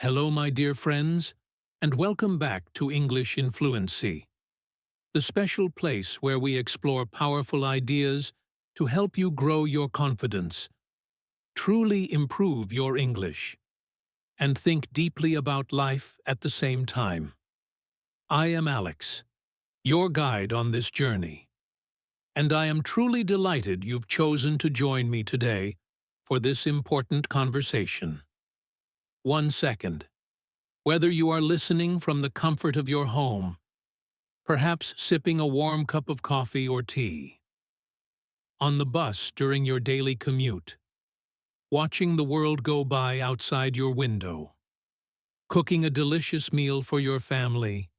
Hello, my dear friends, and welcome back to English in Fluency, the special place where we explore powerful ideas to help you grow your confidence, truly improve your English, and think deeply about life at the same time. I am Alex, your guide on this journey, and I am truly delighted you've chosen to join me today for this important conversation. 1 second. Whether you are listening from the comfort of your home, perhaps sipping a warm cup of coffee or tea, on the bus during your daily commute, watching the world go by outside your window, cooking a delicious meal for your family,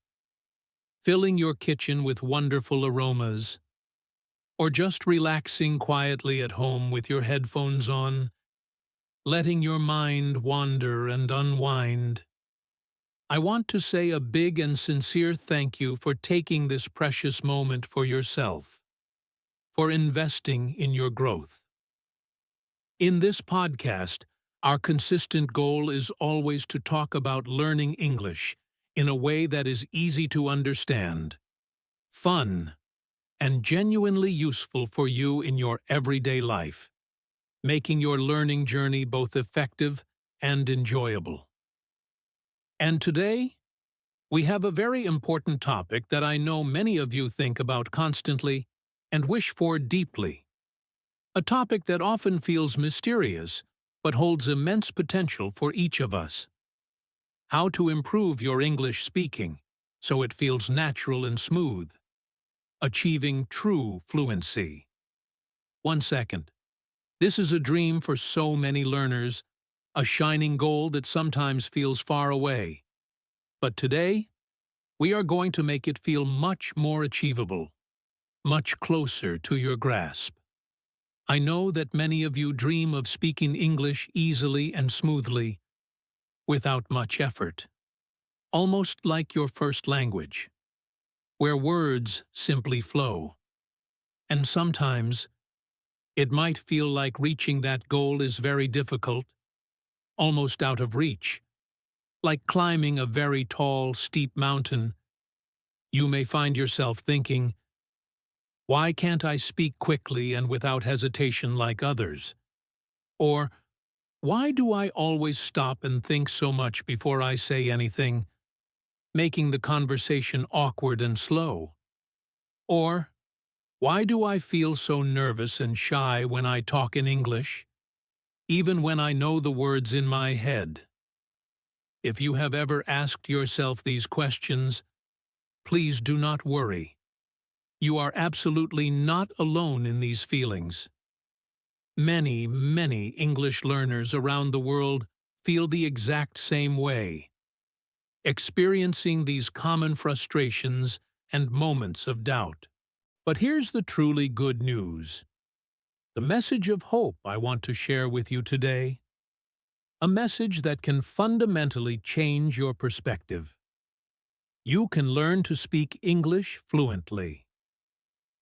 filling your kitchen with wonderful aromas, or just relaxing quietly at home with your headphones on, letting your mind wander and unwind, I want to say a big and sincere thank you for taking this precious moment for yourself, for investing in your growth. In this podcast, our consistent goal is always to talk about learning English in a way that is easy to understand, fun, and genuinely useful for you in your everyday life, making your learning journey both effective and enjoyable. And today, we have a very important topic that I know many of you think about constantly and wish for deeply. A topic that often feels mysterious, but holds immense potential for each of us. How to improve your English speaking so it feels natural and smooth. Achieving true fluency. 1 second. This is a dream for so many learners, a shining goal that sometimes feels far away. But today, we are going to make it feel much more achievable, much closer to your grasp. I know that many of you dream of speaking English easily and smoothly, without much effort, almost like your first language, where words simply flow. And sometimes, it might feel like reaching that goal is very difficult, almost out of reach. Like climbing a very tall, steep mountain, you may find yourself thinking, why can't I speak quickly and without hesitation like others? Or, why do I always stop and think so much before I say anything, making the conversation awkward and slow? Or, why do I feel so nervous and shy when I talk in English, even when I know the words in my head? If you have ever asked yourself these questions, please do not worry. You are absolutely not alone in these feelings. Many, many English learners around the world feel the exact same way, experiencing these common frustrations and moments of doubt. But here's the truly good news. The message of hope I want to share with you today. A message that can fundamentally change your perspective. You can learn to speak English fluently.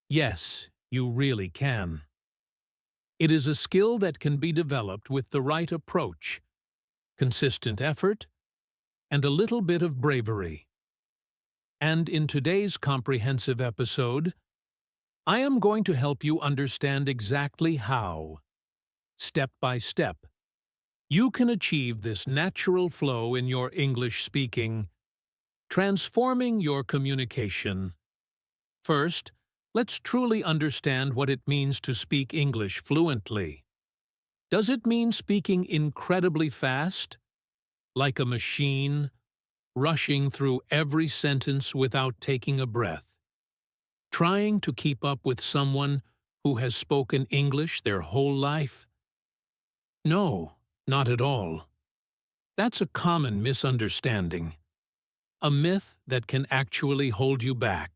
Yes, you really can. It is a skill that can be developed with the right approach, consistent effort, and a little bit of bravery. And in today's comprehensive episode, I am going to help you understand exactly how, step by step, you can achieve this natural flow in your English speaking, transforming your communication. First, let's truly understand what it means to speak English fluently. Does it mean speaking incredibly fast, like a machine, rushing through every sentence without taking a breath, trying to keep up with someone who has spoken English their whole life? No. Not at all. That's a common misunderstanding, a myth that can actually hold you back.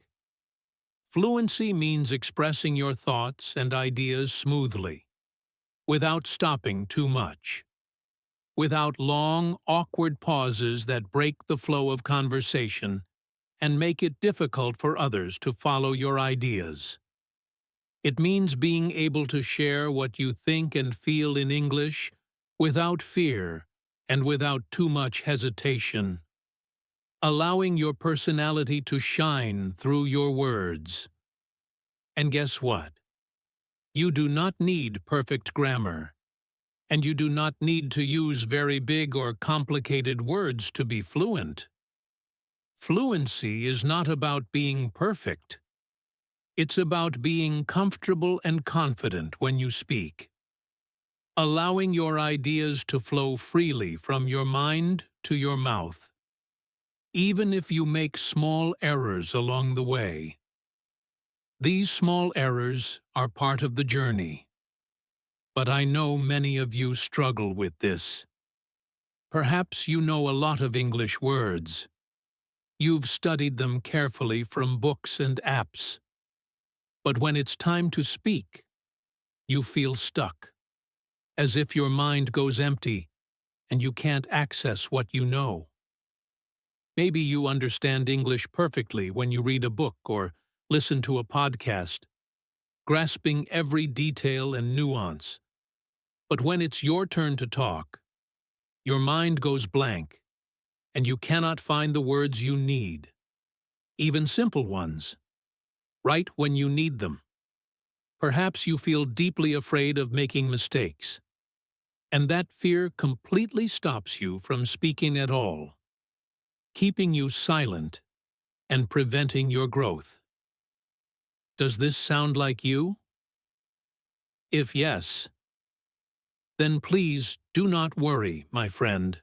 Fluency means expressing your thoughts and ideas smoothly, without stopping too much, without long, awkward pauses that break the flow of conversation and make it difficult for others to follow your ideas. It means being able to share what you think and feel in English without fear and without too much hesitation, allowing your personality to shine through your words. And guess what? You do not need perfect grammar, and you do not need to use very big or complicated words to be fluent. Fluency is not about being perfect. It's about being comfortable and confident when you speak, allowing your ideas to flow freely from your mind to your mouth, even if you make small errors along the way. These small errors are part of the journey, but I know many of you struggle with this. Perhaps you know a lot of English words. You've studied them carefully from books and apps. But when it's time to speak, you feel stuck, as if your mind goes empty and you can't access what you know. Maybe you understand English perfectly when you read a book or listen to a podcast, grasping every detail and nuance. But when it's your turn to talk, your mind goes blank, and you cannot find the words you need, even simple ones, right when you need them. Perhaps you feel deeply afraid of making mistakes, and that fear completely stops you from speaking at all, keeping you silent and preventing your growth. Does this sound like you? If yes, then please do not worry, my friend.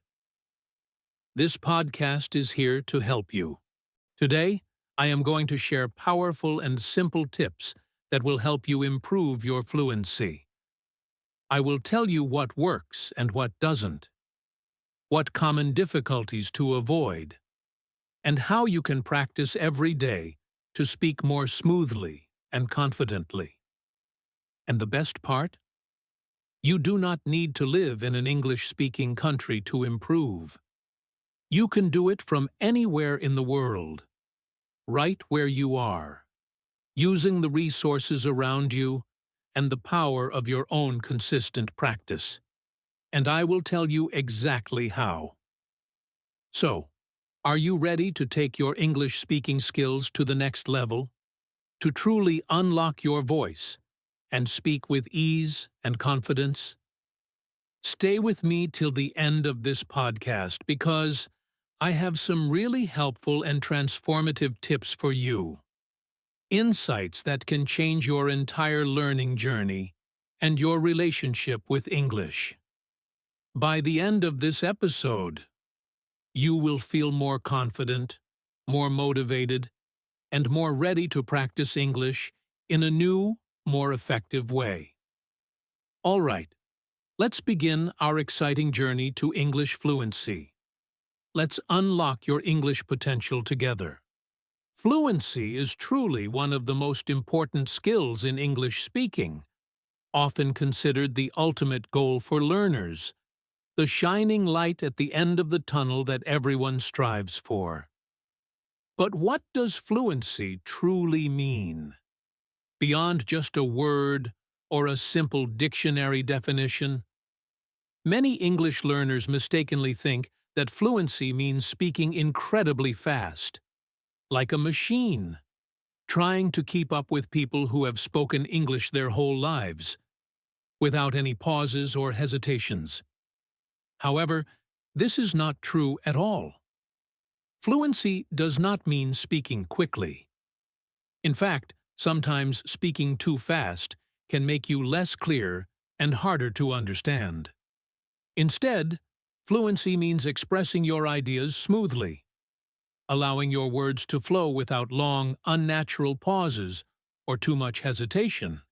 This podcast is here to help you. Today, I am going to share powerful and simple tips that will help you improve your fluency. I will tell you what works and what doesn't, what common difficulties to avoid, and how you can practice every day to speak more smoothly and confidently. And the best part? You do not need to live in an English-speaking country to improve. You can do it from anywhere in the world, right where you are, using the resources around you and the power of your own consistent practice. And I will tell you exactly how. So, are you ready to take your English-speaking skills to the next level? To truly unlock your voice and speak with ease and confidence? Stay with me till the end of this podcast because I have some really helpful and transformative tips for you. Insights that can change your entire learning journey and your relationship with English. By the end of this episode, you will feel more confident, more motivated, and more ready to practice English in a new, more effective way. All right, let's begin our exciting journey to English fluency. Let's unlock your English potential together. Fluency is truly one of the most important skills in English speaking, often considered the ultimate goal for learners, the shining light at the end of the tunnel that everyone strives for. But what does fluency truly mean? Beyond just a word or a simple dictionary definition, many English learners mistakenly think that fluency means speaking incredibly fast, like a machine, trying to keep up with people who have spoken English their whole lives, without any pauses or hesitations. However, this is not true at all. Fluency does not mean speaking quickly. In fact, sometimes speaking too fast can make you less clear and harder to understand. Instead, fluency means expressing your ideas smoothly, allowing your words to flow without long, unnatural pauses or too much hesitation.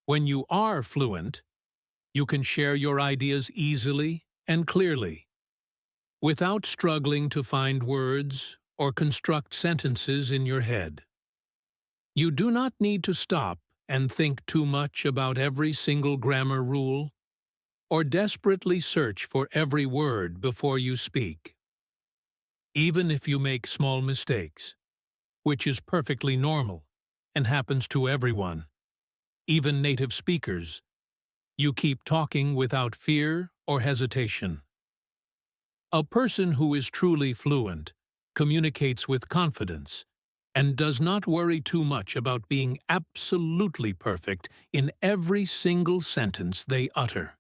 When you are fluent, you can share your ideas easily and clearly, without struggling to find words or construct sentences in your head. You do not need to stop and think too much about every single grammar rule, or desperately search for every word before you speak. Even if you make small mistakes, which is perfectly normal and happens to everyone, even native speakers, you keep talking without fear or hesitation. A person who is truly fluent communicates with confidence and does not worry too much about being absolutely perfect in every single sentence they utter.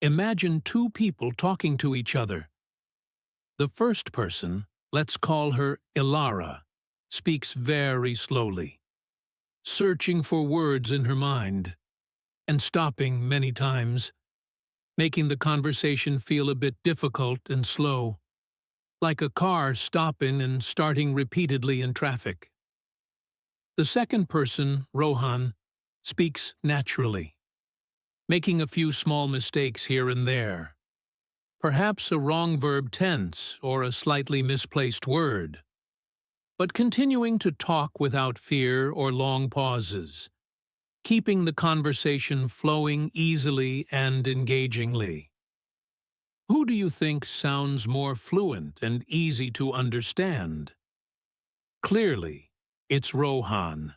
Imagine two people talking to each other. The first person, let's call her Ilara, speaks very slowly, searching for words in her mind, and stopping many times, making the conversation feel a bit difficult and slow, like a car stopping and starting repeatedly in traffic. The second person, Rohan, speaks naturally, making a few small mistakes here and there, perhaps a wrong verb tense or a slightly misplaced word, but continuing to talk without fear or long pauses, keeping the conversation flowing easily and engagingly. Who do you think sounds more fluent and easy to understand? Clearly, it's Rohan.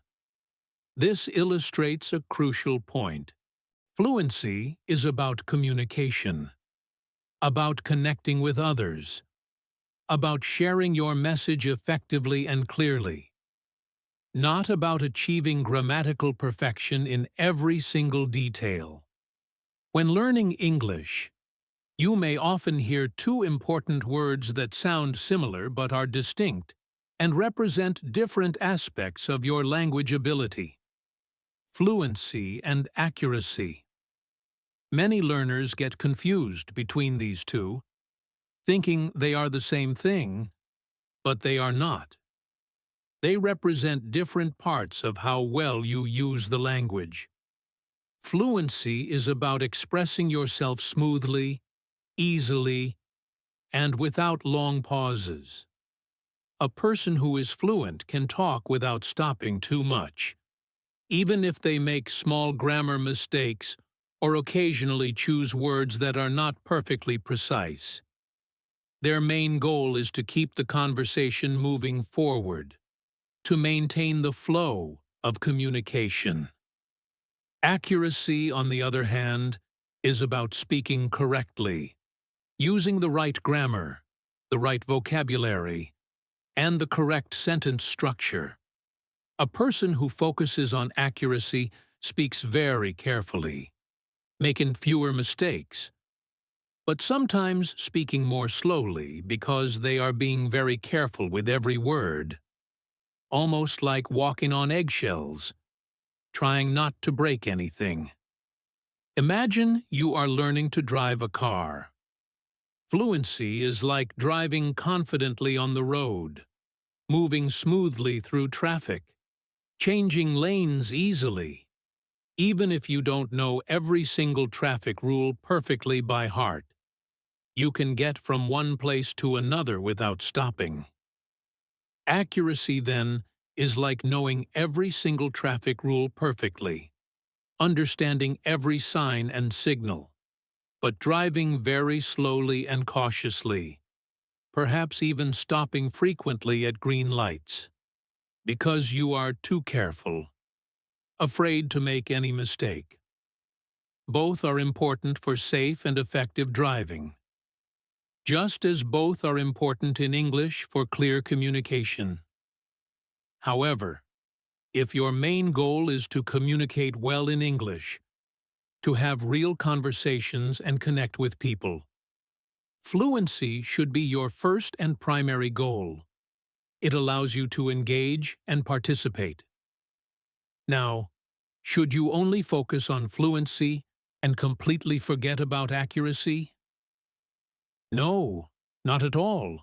This illustrates a crucial point. Fluency is about communication, about connecting with others, about sharing your message effectively and clearly, not about achieving grammatical perfection in every single detail. When learning English, you may often hear two important words that sound similar but are distinct and represent different aspects of your language ability: fluency and accuracy. Many learners get confused between these two, thinking they are the same thing, but they are not. They represent different parts of how well you use the language. Fluency is about expressing yourself smoothly, easily, and without long pauses. A person who is fluent can talk without stopping too much, even if they make small grammar mistakes or occasionally choose words that are not perfectly precise. Their main goal is to keep the conversation moving forward, to maintain the flow of communication. Accuracy, on the other hand, is about speaking correctly, using the right grammar, the right vocabulary, and the correct sentence structure. A person who focuses on accuracy speaks very carefully, making fewer mistakes, but sometimes speaking more slowly because they are being very careful with every word, almost like walking on eggshells, trying not to break anything. Imagine you are learning to drive a car. Fluency is like driving confidently on the road, moving smoothly through traffic, changing lanes easily, even if you don't know every single traffic rule perfectly by heart. You can get from one place to another without stopping. Accuracy, then, is like knowing every single traffic rule perfectly, understanding every sign and signal, but driving very slowly and cautiously, perhaps even stopping frequently at green lights, because you are too careful, afraid to make any mistake. Both are important for safe and effective driving, just as both are important in English for clear communication. However, if your main goal is to communicate well in English, to have real conversations and connect with people, fluency should be your first and primary goal. It allows you to engage and participate. Now, should you only focus on fluency and completely forget about accuracy? No, not at all.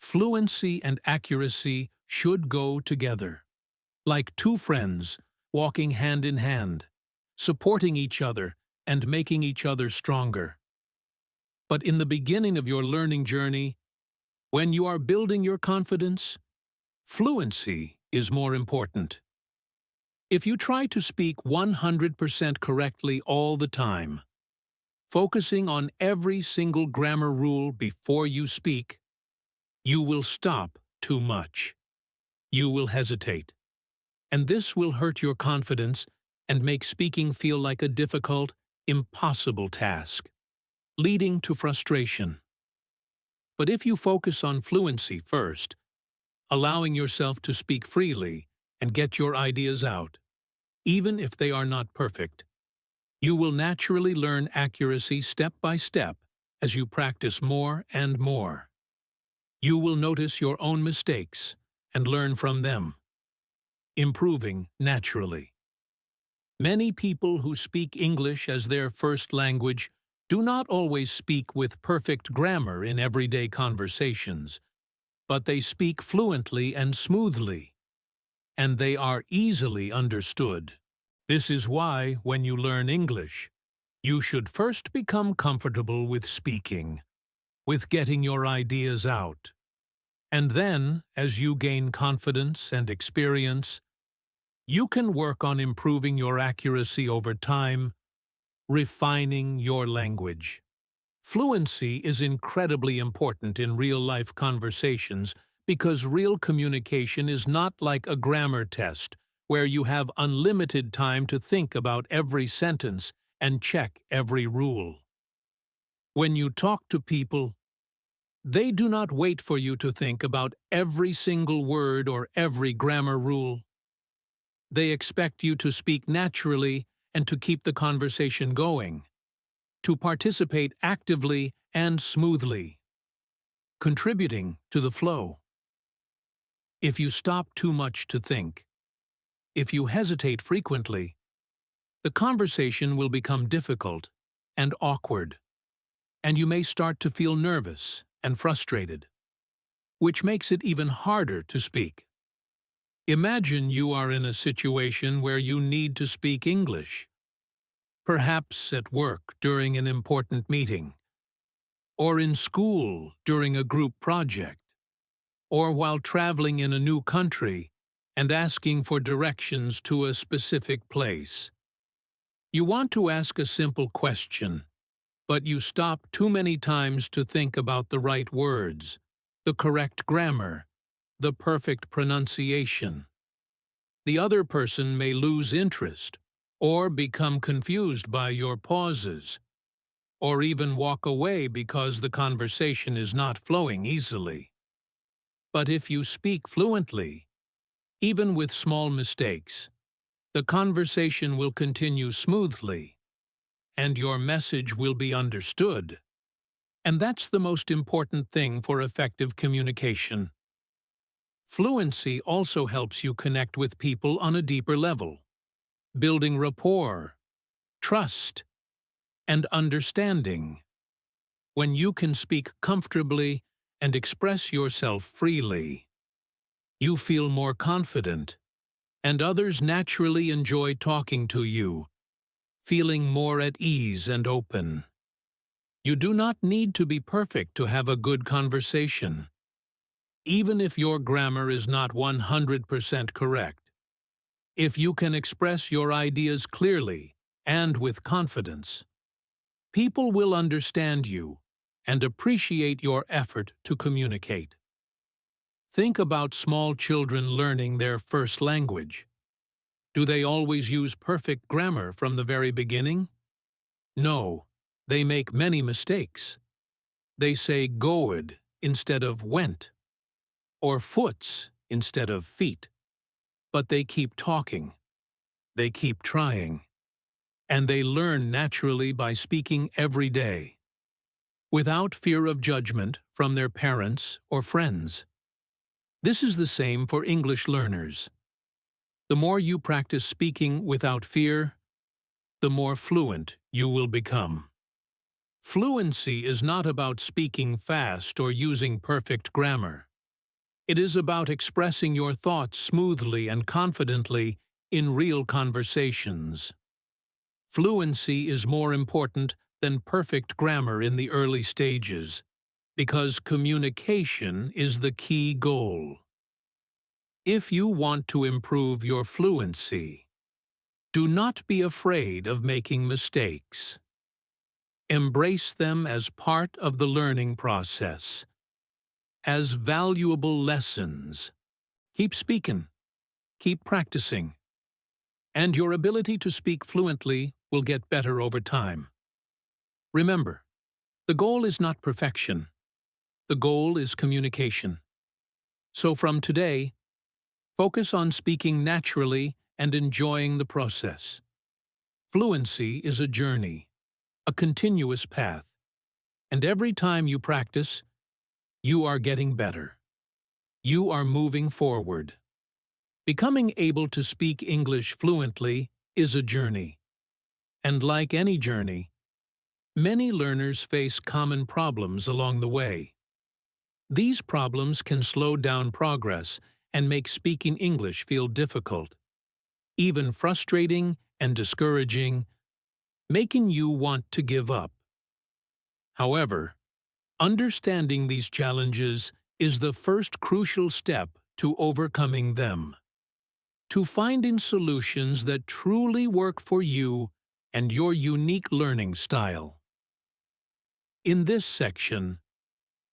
Fluency and accuracy should go together, like two friends walking hand in hand, supporting each other and making each other stronger. But in the beginning of your learning journey, when you are building your confidence, fluency is more important. If you try to speak 100% correctly all the time, focusing on every single grammar rule before you speak, you will stop too much. You will hesitate. And this will hurt your confidence and make speaking feel like a difficult, impossible task, leading to frustration. But if you focus on fluency first, allowing yourself to speak freely and get your ideas out, even if they are not perfect, you will naturally learn accuracy step by step as you practice more and more. You will notice your own mistakes and learn from them, improving naturally. Many people who speak English as their first language do not always speak with perfect grammar in everyday conversations, but they speak fluently and smoothly, and they are easily understood. This is why, when you learn English, you should first become comfortable with speaking, with getting your ideas out. And then, as you gain confidence and experience, you can work on improving your accuracy over time, refining your language. Fluency is incredibly important in real-life conversations because real communication is not like a grammar test where you have unlimited time to think about every sentence and check every rule. When you talk to people, they do not wait for you to think about every single word or every grammar rule. They expect you to speak naturally and to keep the conversation going, to participate actively and smoothly, contributing to the flow. If you stop too much to think, if you hesitate frequently, the conversation will become difficult and awkward, and you may start to feel nervous and frustrated, which makes it even harder to speak. Imagine you are in a situation where you need to speak English, perhaps at work during an important meeting, or in school during a group project, or while traveling in a new country and asking for directions to a specific place. You want to ask a simple question, but you stop too many times to think about the right words, the correct grammar, the perfect pronunciation. The other person may lose interest, or become confused by your pauses, or even walk away because the conversation is not flowing easily. But if you speak fluently, even with small mistakes, the conversation will continue smoothly, and your message will be understood. And that's the most important thing for effective communication. Fluency also helps you connect with people on a deeper level, building rapport, trust, and understanding. When you can speak comfortably and express yourself freely, you feel more confident, and others naturally enjoy talking to you, feeling more at ease and open. You do not need to be perfect to have a good conversation, even if your grammar is not 100% correct. If you can express your ideas clearly and with confidence, people will understand you and appreciate your effort to communicate. Think about small children learning their first language. Do they always use perfect grammar from the very beginning? No, they make many mistakes. They say goed instead of went, or foots instead of feet. But they keep talking, they keep trying, and they learn naturally by speaking every day, without fear of judgment from their parents or friends. This is the same for English learners. The more you practice speaking without fear, the more fluent you will become. Fluency is not about speaking fast or using perfect grammar. It is about expressing your thoughts smoothly and confidently in real conversations. Fluency is more important than perfect grammar in the early stages, because communication is the key goal. If you want to improve your fluency, do not be afraid of making mistakes. Embrace them as part of the learning process, as valuable lessons. Keep speaking, keep practicing, and your ability to speak fluently will get better over time. Remember, the goal is not perfection. The goal is communication. So from today, focus on speaking naturally and enjoying the process. Fluency is a journey, a continuous path, and every time you practice, you are getting better. You are moving forward. Becoming able to speak English fluently is a journey. And like any journey, many learners face common problems along the way. These problems can slow down progress and make speaking English feel difficult, even frustrating and discouraging, making you want to give up. However, understanding these challenges is the first crucial step to overcoming them, to finding solutions that truly work for you and your unique learning style. In this section,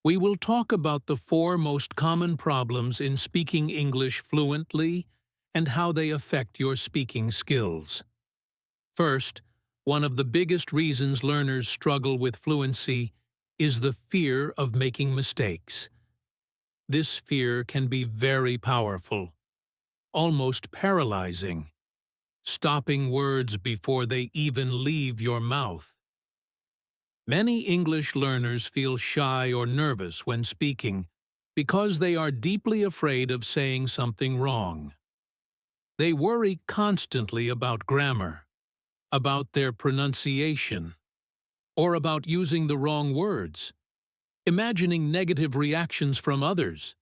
we will talk about the 4 most common problems in speaking English fluently and how they affect your speaking skills. First, one of the biggest reasons learners struggle with fluency is the fear of making mistakes. This fear can be very powerful, almost paralyzing, stopping words before they even leave your mouth. Many English learners feel shy or nervous when speaking because they are deeply afraid of saying something wrong. They worry constantly about grammar, about their pronunciation, or about using the wrong words, imagining negative reactions from others,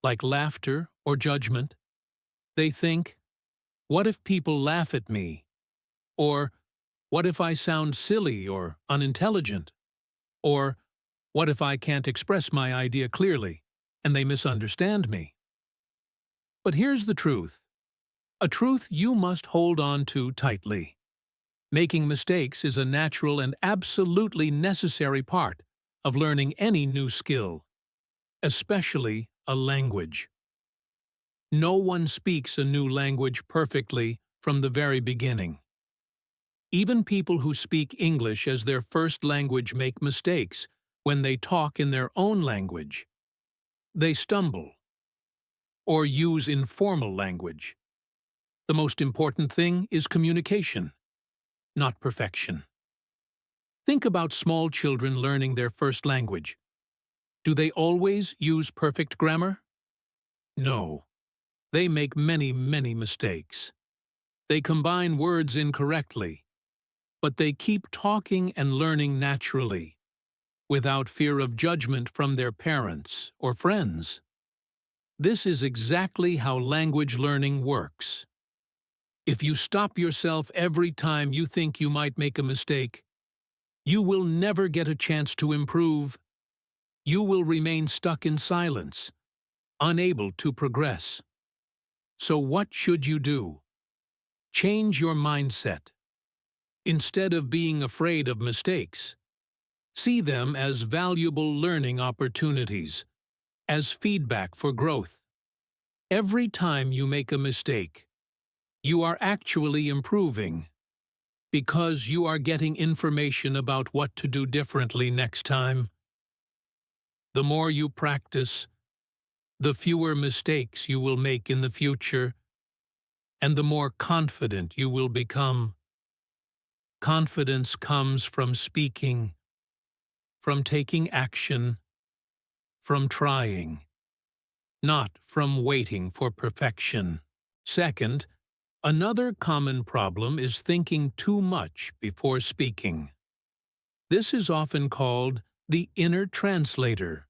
like laughter or judgment. They think, what if people laugh at me? Or, what if I sound silly or unintelligent? Or, what if I can't express my idea clearly and they misunderstand me? But here's the truth, a truth you must hold on to tightly. Making mistakes is a natural and absolutely necessary part of learning any new skill, especially a language. No one speaks a new language perfectly from the very beginning. Even people who speak English as their first language make mistakes when they talk in their own language. They stumble or use informal language. The most important thing is communication, not perfection. Think about small children learning their first language. Do they always use perfect grammar? No. They make many mistakes. They combine words incorrectly, but they keep talking and learning naturally, without fear of judgment from their parents or friends. This is exactly how language learning works. If you stop yourself every time you think you might make a mistake, you will never get a chance to improve. You will remain stuck in silence, unable to progress. So what should you do? Change your mindset. Instead of being afraid of mistakes, see them as valuable learning opportunities, as feedback for growth. Every time you make a mistake, you are actually improving, because you are getting information about what to do differently next time. The more you practice, the fewer mistakes you will make in the future, and the more confident you will become. Confidence comes from speaking, from taking action, from trying, not from waiting for perfection. Second, another common problem is thinking too much before speaking. This is often called the inner translator,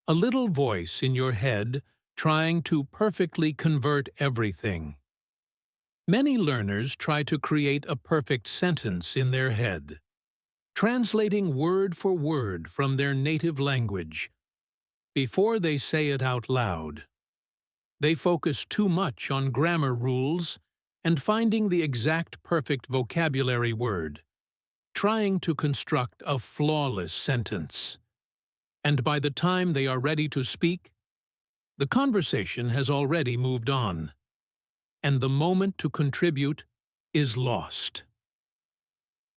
a little voice in your head trying to perfectly convert everything. Many learners try to create a perfect sentence in their head, translating word for word from their native language before they say it out loud. They focus too much on grammar rules and finding the exact perfect vocabulary word, trying to construct a flawless sentence. And by the time they are ready to speak, the conversation has already moved on, and the moment to contribute is lost.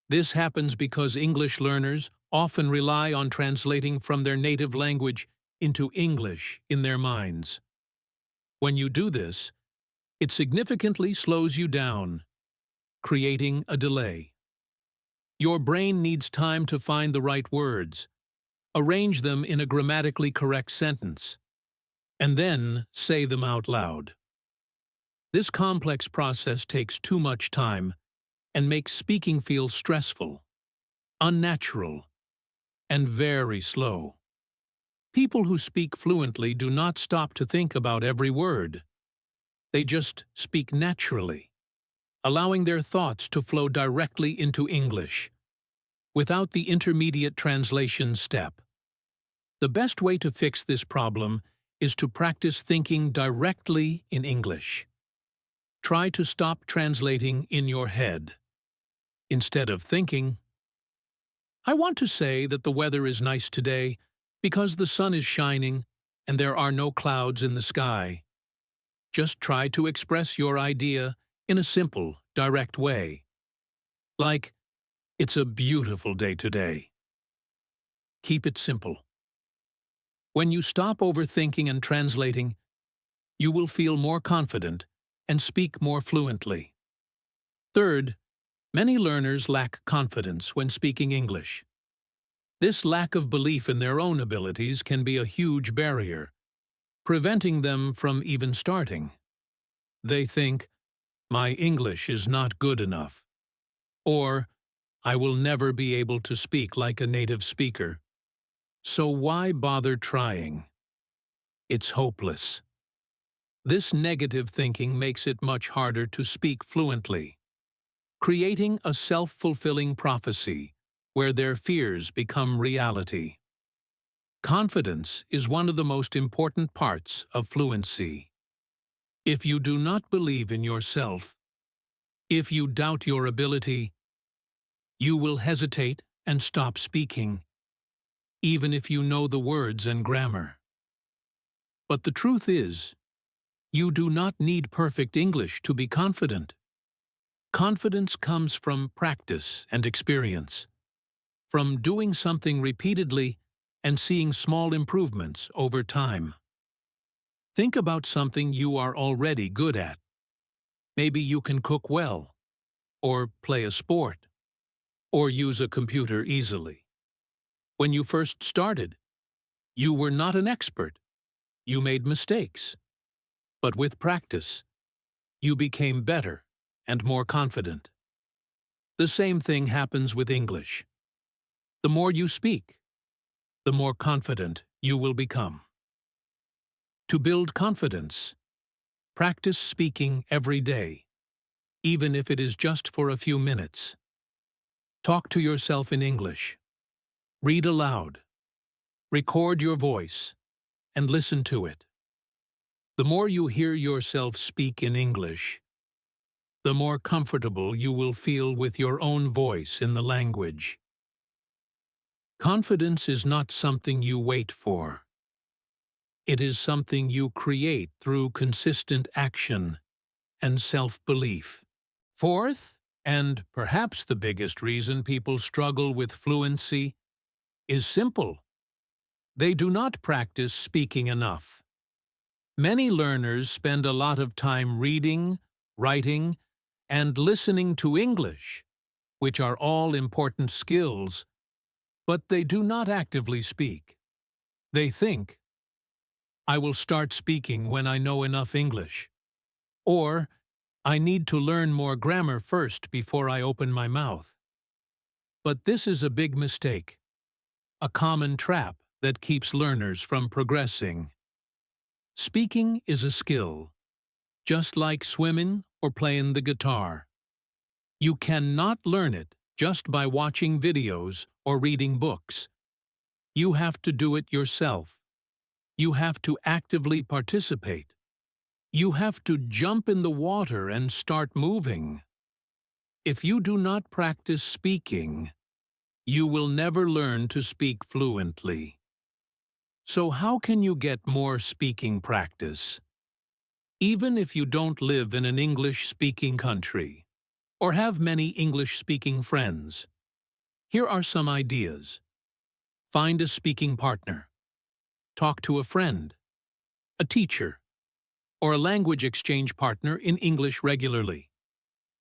This happens because English learners often rely on translating from their native language into English in their minds. When you do this, it significantly slows you down, creating a delay. Your brain needs time to find the right words, arrange them in a grammatically correct sentence, and then say them out loud. This complex process takes too much time and makes speaking feel stressful, unnatural, and very slow. People who speak fluently do not stop to think about every word. They just speak naturally, allowing their thoughts to flow directly into English, without the intermediate translation step. The best way to fix this problem is to practice thinking directly in English. Try to stop translating in your head. Instead of thinking, "I want to say that the weather is nice today because the sun is shining and there are no clouds in the sky." Just try to express your idea in a simple, direct way. Like, "It's a beautiful day today." Keep it simple. When you stop overthinking and translating, you will feel more confident and speak more fluently. Third, many learners lack confidence when speaking English. This lack of belief in their own abilities can be a huge barrier, preventing them from even starting. They think, "My English is not good enough," or "I will never be able to speak like a native speaker. So why bother trying? It's hopeless." This negative thinking makes it much harder to speak fluently, creating a self-fulfilling prophecy where their fears become reality. Confidence is one of the most important parts of fluency. If you do not believe in yourself, if you doubt your ability, you will hesitate and stop speaking, even if you know the words and grammar. But the truth is, you do not need perfect English to be confident. Confidence comes from practice and experience, from doing something repeatedly and seeing small improvements over time. Think about something you are already good at. Maybe you can cook well, or play a sport, or use a computer easily. When you first started, you were not an expert. You made mistakes. But with practice, you became better and more confident. The same thing happens with English. The more you speak, the more confident you will become. To build confidence, practice speaking every day, even if it is just for a few minutes. Talk to yourself in English. Read aloud. Record your voice and listen to it. The more you hear yourself speak in English, the more comfortable you will feel with your own voice in the language. Confidence is not something you wait for. It is something you create through consistent action and self-belief. Fourth, and perhaps the biggest reason people struggle with fluency, is simple. They do not practice speaking enough. Many learners spend a lot of time reading, writing, and listening to English, which are all important skills, but they do not actively speak. They think, "I will start speaking when I know enough English," or "I need to learn more grammar first before I open my mouth." But this is a big mistake, a common trap that keeps learners from progressing. Speaking is a skill, just like swimming or playing the guitar. You cannot learn it just by watching videos or reading books. You have to do it yourself. You have to actively participate. You have to jump in the water and start moving. If you do not practice speaking, you will never learn to speak fluently. So how can you get more speaking practice? Even if you don't live in an English-speaking country, or have many English-speaking friends, here are some ideas. Find a speaking partner. Talk to a friend, a teacher, or a language exchange partner in English regularly,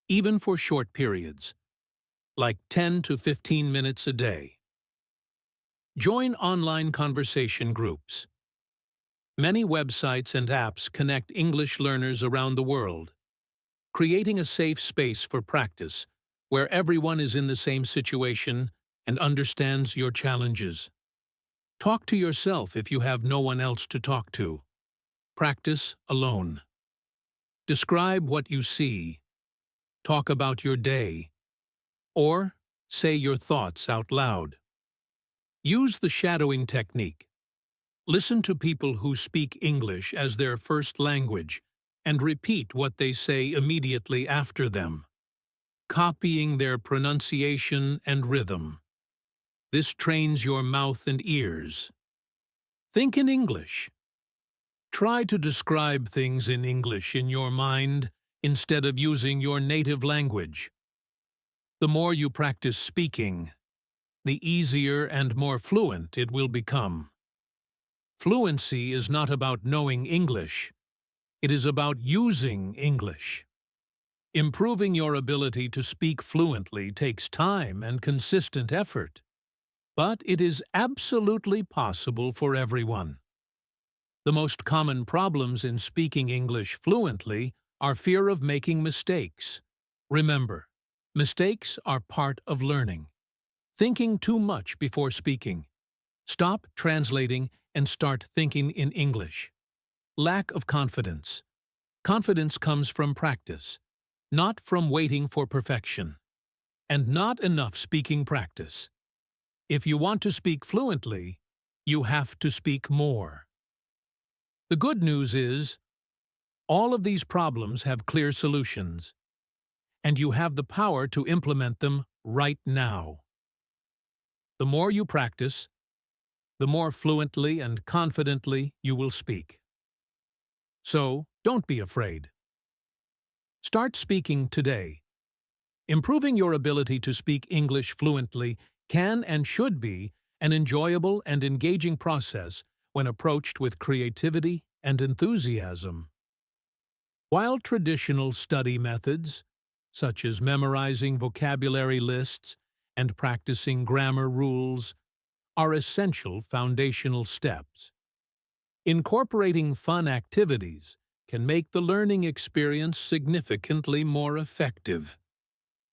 even for short periods, like 10 to 15 minutes a day. Join online conversation groups. Many websites and apps connect English learners around the world, creating a safe space for practice where everyone is in the same situation and understands your challenges. Talk to yourself if you have no one else to talk to. Practice alone. Describe what you see. Talk about your day. Or say your thoughts out loud. Use the shadowing technique. Listen to people who speak English as their first language and repeat what they say immediately after them, copying their pronunciation and rhythm. This trains your mouth and ears. Think in English. Try to describe things in English in your mind instead of using your native language. The more you practice speaking, the easier and more fluent it will become. Fluency is not about knowing English. It is about using English. Improving your ability to speak fluently takes time and consistent effort, but it is absolutely possible for everyone. The most common problems in speaking English fluently are fear of making mistakes. Remember, mistakes are part of learning. Thinking too much before speaking. Stop translating and start thinking in English. Lack of confidence. Confidence comes from practice, not from waiting for perfection. And not enough speaking practice. If you want to speak fluently, you have to speak more. The good news is, all of these problems have clear solutions, and you have the power to implement them right now. The more you practice, the more fluently and confidently you will speak. So, don't be afraid. Start speaking today. Improving your ability to speak English fluently can and should be an enjoyable and engaging process when approached with creativity and enthusiasm. While traditional study methods, such as memorizing vocabulary lists and practicing grammar rules, are essential foundational steps, incorporating fun activities can make the learning experience significantly more effective,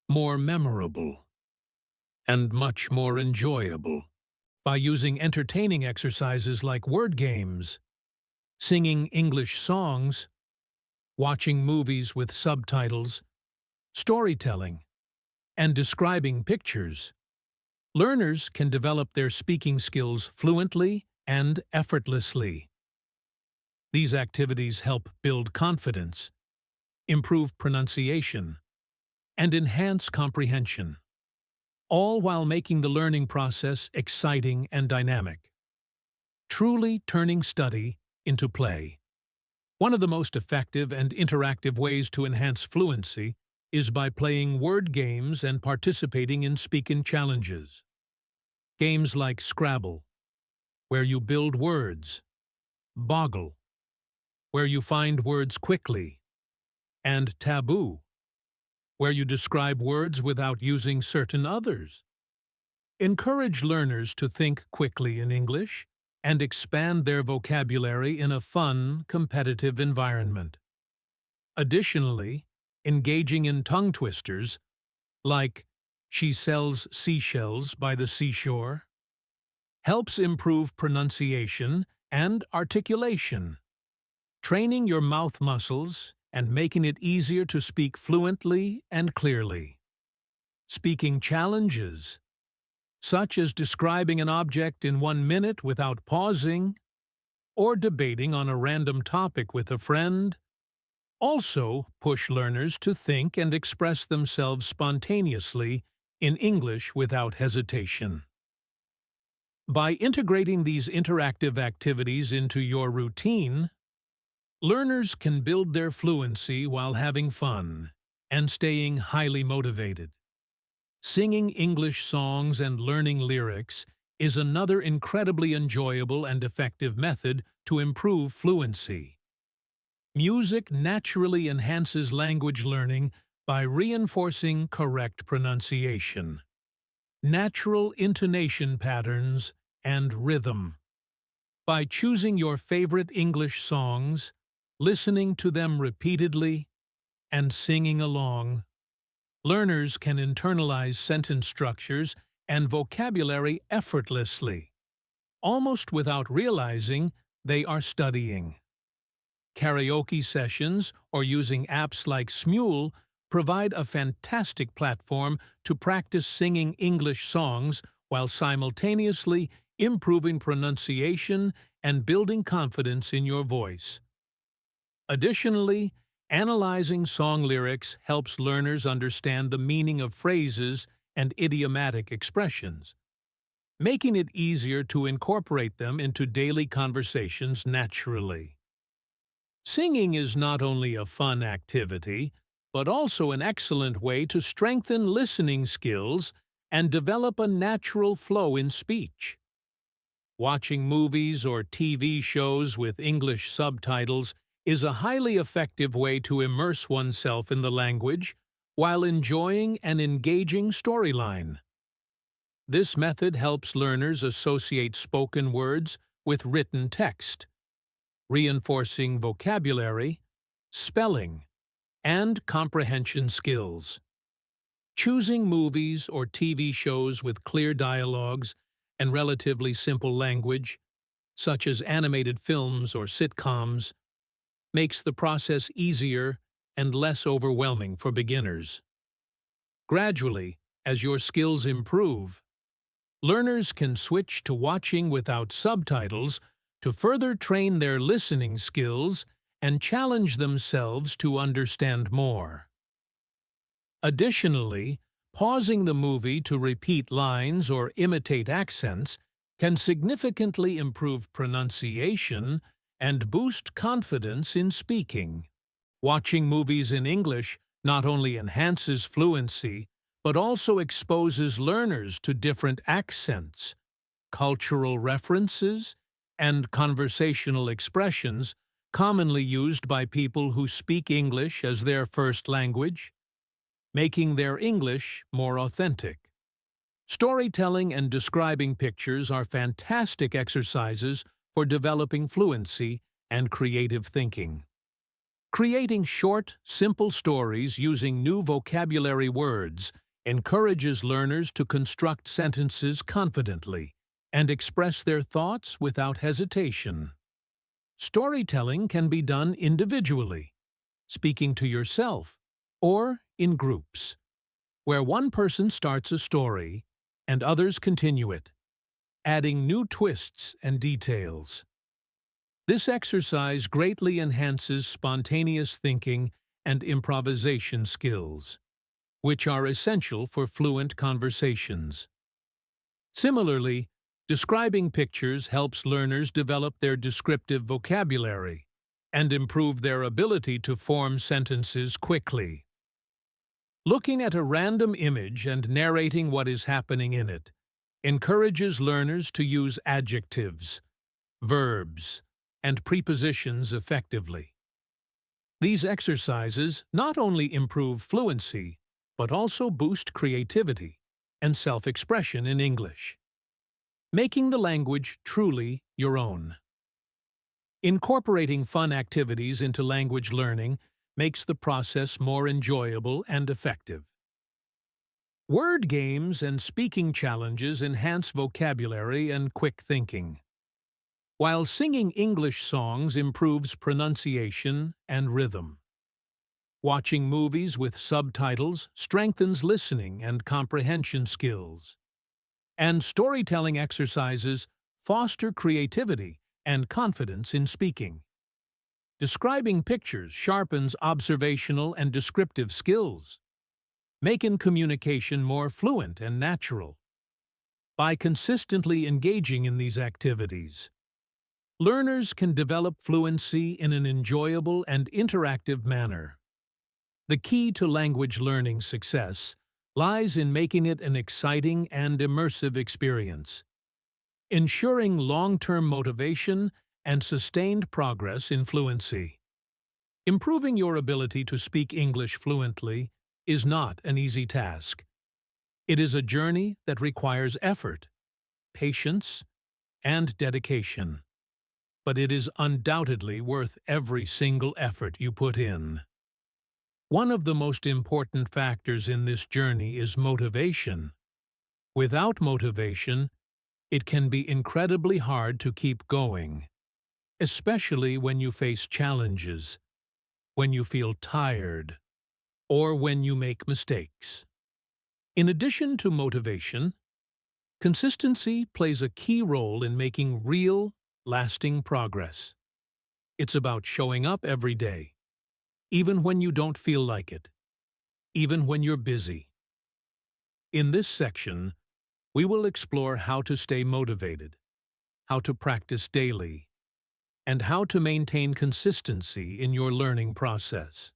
more memorable, and much more enjoyable. By using entertaining exercises like word games, singing English songs, watching movies with subtitles, storytelling, and describing pictures, learners can develop their speaking skills fluently and effortlessly. These activities help build confidence, improve pronunciation, and enhance comprehension, all while making the learning process exciting and dynamic, truly turning study into play. One of the most effective and interactive ways to enhance fluency is by playing word games and participating in speaking challenges. Games like Scrabble, where you build words, Boggle, where you find words quickly, and Taboo, where you describe words without using certain others. Encourage learners to think quickly in English and expand their vocabulary in a fun, competitive environment. Additionally, engaging in tongue twisters, like "She sells seashells by the seashore," helps improve pronunciation and articulation, training your mouth muscles and making it easier to speak fluently and clearly. Speaking challenges, such as describing an object in 1 minute without pausing, or debating on a random topic with a friend, also push learners to think and express themselves spontaneously in English without hesitation. By integrating these interactive activities into your routine, learners can build their fluency while having fun and staying highly motivated. Singing English songs and learning lyrics is another incredibly enjoyable and effective method to improve fluency. Music naturally enhances language learning by reinforcing correct pronunciation, natural intonation patterns, and rhythm. By choosing your favorite English songs, listening to them repeatedly, and singing along, learners can internalize sentence structures and vocabulary effortlessly, almost without realizing they are studying. Karaoke sessions or using apps like Smule provide a fantastic platform to practice singing English songs while simultaneously improving pronunciation and building confidence in your voice. Additionally, analyzing song lyrics helps learners understand the meaning of phrases and idiomatic expressions, making it easier to incorporate them into daily conversations naturally. Singing is not only a fun activity, but also an excellent way to strengthen listening skills and develop a natural flow in speech. Watching movies or TV shows with English subtitles is a highly effective way to immerse oneself in the language while enjoying an engaging storyline. This method helps learners associate spoken words with written text, reinforcing vocabulary, spelling, and comprehension skills. Choosing movies or TV shows with clear dialogues and relatively simple language, such as animated films or sitcoms, makes the process easier and less overwhelming for beginners. Gradually, as your skills improve, learners can switch to watching without subtitles to further train their listening skills and challenge themselves to understand more. Additionally, pausing the movie to repeat lines or imitate accents can significantly improve pronunciation and boost confidence in speaking. Watching movies in English not only enhances fluency, but also exposes learners to different accents, cultural references, and conversational expressions commonly used by people who speak English as their first language, making their English more authentic. Storytelling and describing pictures are fantastic exercises for developing fluency and creative thinking. Creating short, simple stories using new vocabulary words encourages learners to construct sentences confidently and express their thoughts without hesitation. Storytelling can be done individually, speaking to yourself, or in groups, where one person starts a story and others continue it, adding new twists and details. This exercise greatly enhances spontaneous thinking and improvisation skills, which are essential for fluent conversations. Similarly, describing pictures helps learners develop their descriptive vocabulary and improve their ability to form sentences quickly. Looking at a random image and narrating what is happening in it encourages learners to use adjectives, verbs, and prepositions effectively. These exercises not only improve fluency, but also boost creativity and self-expression in English, making the language truly your own. Incorporating fun activities into language learning makes the process more enjoyable and effective. Word games and speaking challenges enhance vocabulary and quick thinking, while singing English songs improves pronunciation and rhythm. Watching movies with subtitles strengthens listening and comprehension skills, and storytelling exercises foster creativity and confidence in speaking. Describing pictures sharpens observational and descriptive skills, making communication more fluent and natural. By consistently engaging in these activities, learners can develop fluency in an enjoyable and interactive manner. The key to language learning success lies in making it an exciting and immersive experience. ensuring long-term motivation and sustained progress in fluency. Improving your ability to speak English fluently is not an easy task. It is a journey that requires effort, patience, and dedication. But it is undoubtedly worth every single effort you put in. One of the most important factors in this journey is motivation. Without motivation, it can be incredibly hard to keep going, especially when you face challenges, when you feel tired, or when you make mistakes. In addition to motivation, consistency plays a key role in making real, lasting progress. It's about showing up every day, even when you don't feel like it, even when you're busy. In this section, we will explore how to stay motivated, how to practice daily, and how to maintain consistency in your learning process.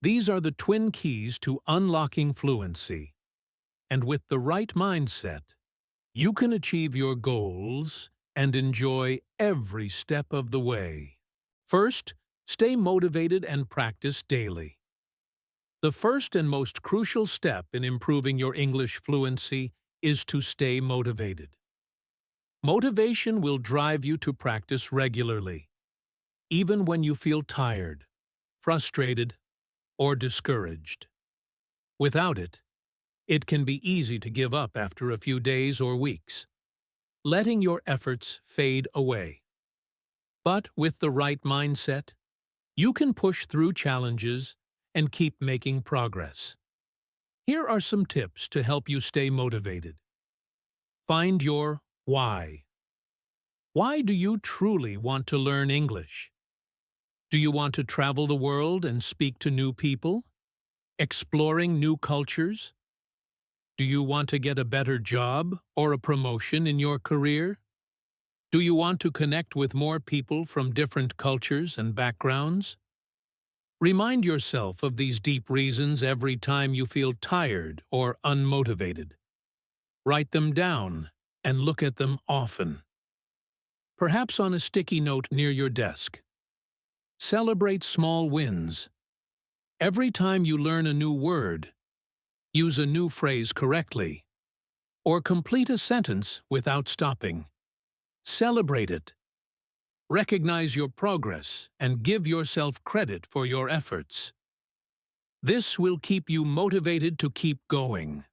These are the twin keys to unlocking fluency, and with the right mindset, you can achieve your goals and enjoy every step of the way. First, stay motivated and practice daily. The first and most crucial step in improving your English fluency is to stay motivated. Motivation will drive you to practice regularly, even when you feel tired, frustrated, or discouraged. Without it, it can be easy to give up after a few days or weeks, letting your efforts fade away. But with the right mindset, you can push through challenges and keep making progress. Here are some tips to help you stay motivated. Find your why. Why do you truly want to learn English? Do you want to travel the world and speak to new people? Exploring new cultures? Do you want to get a better job or a promotion in your career? Do you want to connect with more people from different cultures and backgrounds? Remind yourself of these deep reasons every time you feel tired or unmotivated. Write them down and look at them often. Perhaps on a sticky note near your desk. Celebrate small wins. Every time you learn a new word, use a new phrase correctly, or complete a sentence without stopping. Celebrate it. Recognize your progress and give yourself credit for your efforts. This will keep you motivated to keep going.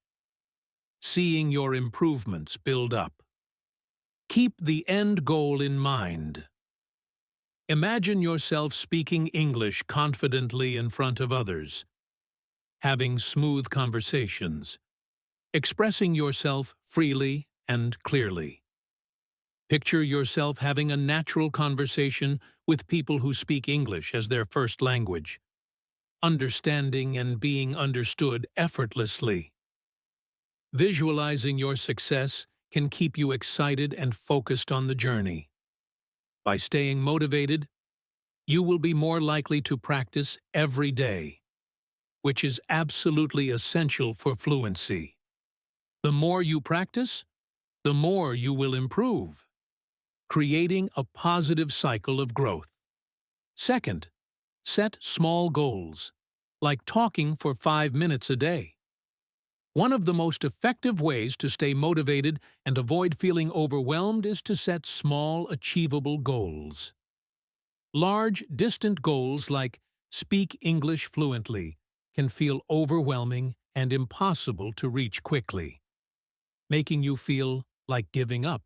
Seeing your improvements build up. Keep the end goal in mind. Imagine yourself speaking English confidently in front of others, having smooth conversations, expressing yourself freely and clearly. Picture yourself having a natural conversation with people who speak English as their first language, understanding and being understood effortlessly. Visualizing your success can keep you excited and focused on the journey. By staying motivated, you will be more likely to practice every day, which is absolutely essential for fluency. The more you practice, the more you will improve, creating a positive cycle of growth. Second, set small goals, like talking for 5 minutes a day. One of the most effective ways to stay motivated and avoid feeling overwhelmed is to set small, achievable goals. Large, distant goals like speak English fluently can feel overwhelming and impossible to reach quickly, making you feel like giving up.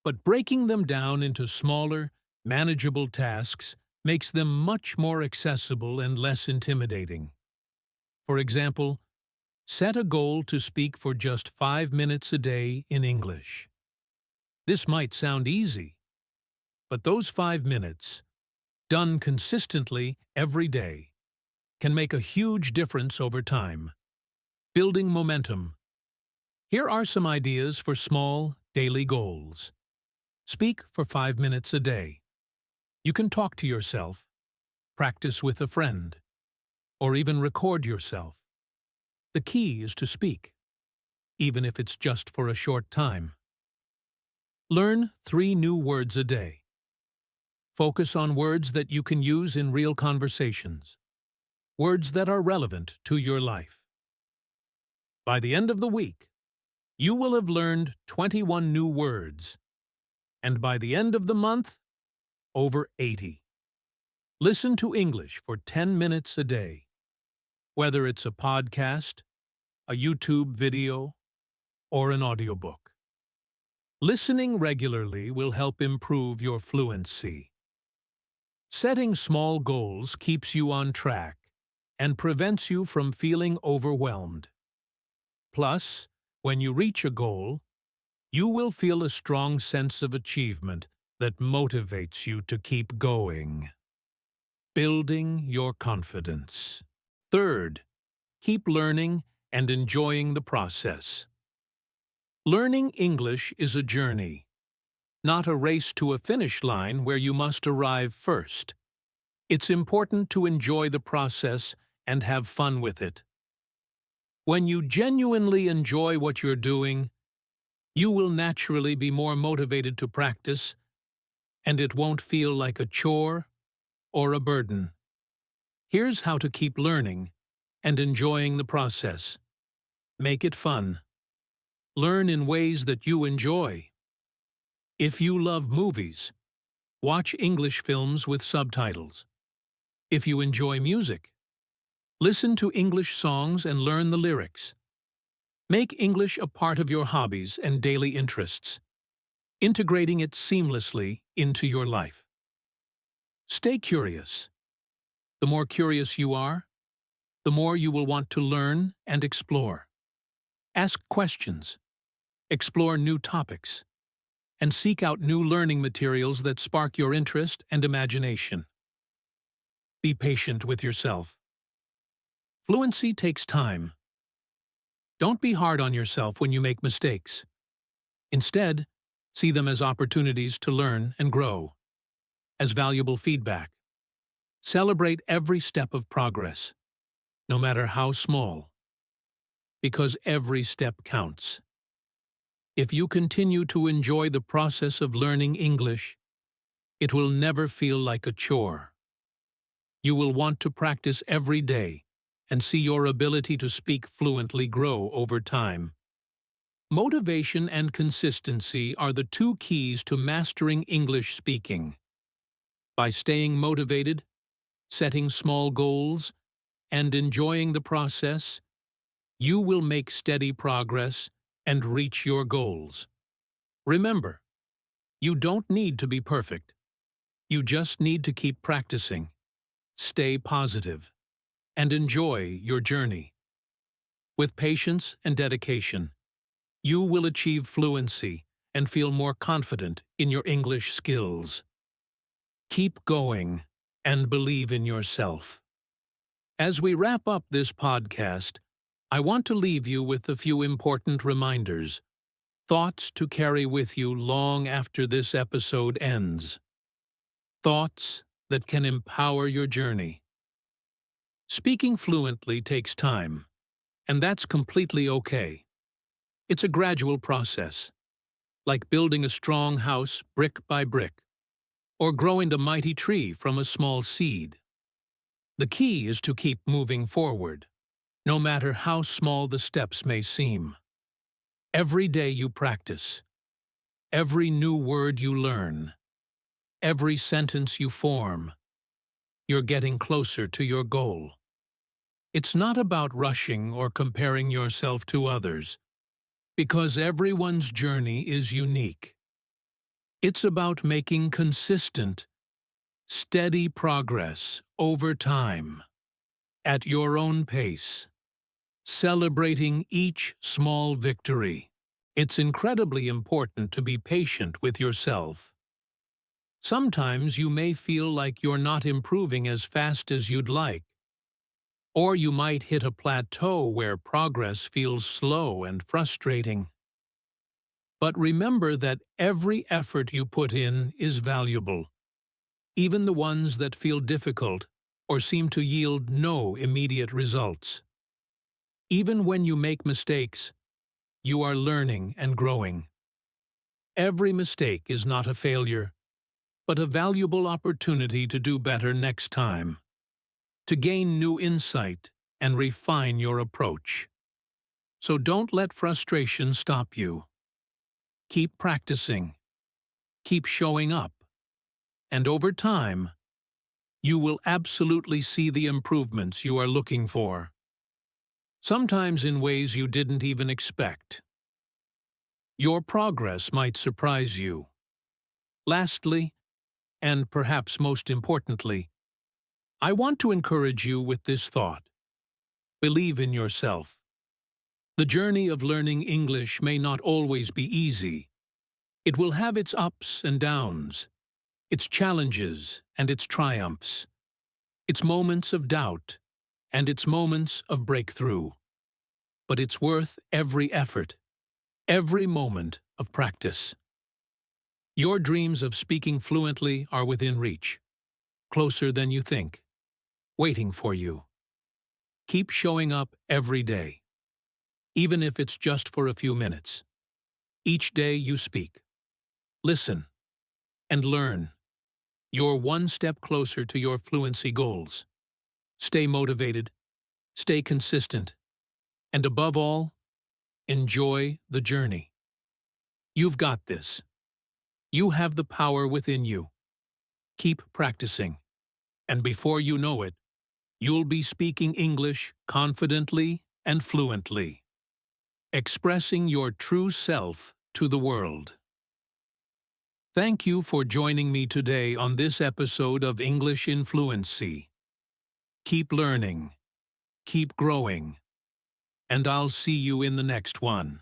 But breaking them down into smaller, manageable tasks makes them much more accessible and less intimidating. For example, set a goal to speak for just 5 minutes a day in English. This might sound easy, but those 5 minutes, done consistently every day, can make a huge difference over time. Building momentum. Here are some ideas for small, daily goals. Speak for 5 minutes a day. You can talk to yourself, practice with a friend, or even record yourself. The key is to speak, even if it's just for a short time. Learn 3 new words a day. Focus on words that you can use in real conversations, words that are relevant to your life. By the end of the week, you will have learned 21 new words, and by the end of the month, over 80. Listen to English for 10 minutes a day, whether it's a podcast, a YouTube video, or an audiobook. Listening regularly will help improve your fluency. Setting small goals keeps you on track and prevents you from feeling overwhelmed. Plus, when you reach a goal, you will feel a strong sense of achievement that motivates you to keep going. Building your confidence. Third, keep learning and enjoying the process. Learning English is a journey, not a race to a finish line where you must arrive first. It's important to enjoy the process and have fun with it. When you genuinely enjoy what you're doing, you will naturally be more motivated to practice, and it won't feel like a chore or a burden. Here's how to keep learning and enjoying the process. Make it fun. Learn in ways that you enjoy. If you love movies, watch English films with subtitles. If you enjoy music, listen to English songs and learn the lyrics. Make English a part of your hobbies and daily interests, integrating it seamlessly into your life. Stay curious. The more curious you are, the more you will want to learn and explore. Ask questions, explore new topics, and seek out new learning materials that spark your interest and imagination. Be patient with yourself. Fluency takes time. Don't be hard on yourself when you make mistakes. Instead, see them as opportunities to learn and grow, as valuable feedback. Celebrate every step of progress, no matter how small, because every step counts. If you continue to enjoy the process of learning English, it will never feel like a chore. You will want to practice every day and see your ability to speak fluently grow over time. Motivation and consistency are the 2 keys to mastering English speaking. By staying motivated, setting small goals, and enjoying the process, you will make steady progress and reach your goals. Remember, you don't need to be perfect. You just need to keep practicing, stay positive, and enjoy your journey. With patience and dedication, you will achieve fluency and feel more confident in your English skills. Keep going and believe in yourself. As we wrap up this podcast, I want to leave you with a few important reminders, thoughts to carry with you long after this episode ends. Thoughts that can empower your journey. Speaking fluently takes time, and that's completely okay. It's a gradual process, like building a strong house brick by brick, or growing a mighty tree from a small seed. The key is to keep moving forward, no matter how small the steps may seem. Every day you practice, every new word you learn, every sentence you form, you're getting closer to your goal. It's not about rushing or comparing yourself to others, because everyone's journey is unique. It's about making consistent, steady progress over time, at your own pace, celebrating each small victory. It's incredibly important to be patient with yourself. Sometimes you may feel like you're not improving as fast as you'd like, or you might hit a plateau where progress feels slow and frustrating. But remember that every effort you put in is valuable, even the ones that feel difficult or seem to yield no immediate results. Even when you make mistakes, you are learning and growing. Every mistake is not a failure, but a valuable opportunity to do better next time, to gain new insight and refine your approach. So don't let frustration stop you. Keep practicing, keep showing up, and over time, you will absolutely see the improvements you are looking for, sometimes in ways you didn't even expect. Your progress might surprise you. Lastly, and perhaps most importantly, I want to encourage you with this thought. Believe in yourself. The journey of learning English may not always be easy. It will have its ups and downs, its challenges and its triumphs, its moments of doubt and its moments of breakthrough. But it's worth every effort, every moment of practice. Your dreams of speaking fluently are within reach, closer than you think, waiting for you. Keep showing up every day, even if it's just for a few minutes. Each day you speak, listen, and learn. You're one step closer to your fluency goals. Stay motivated, stay consistent, and above all, enjoy the journey. You've got this. You have the power within you. Keep practicing, and before you know it, you'll be speaking English confidently and fluently, expressing your true self to the world. Thank you for joining me today on this episode of English in Fluency. Keep learning, keep growing, and I'll see you in the next one.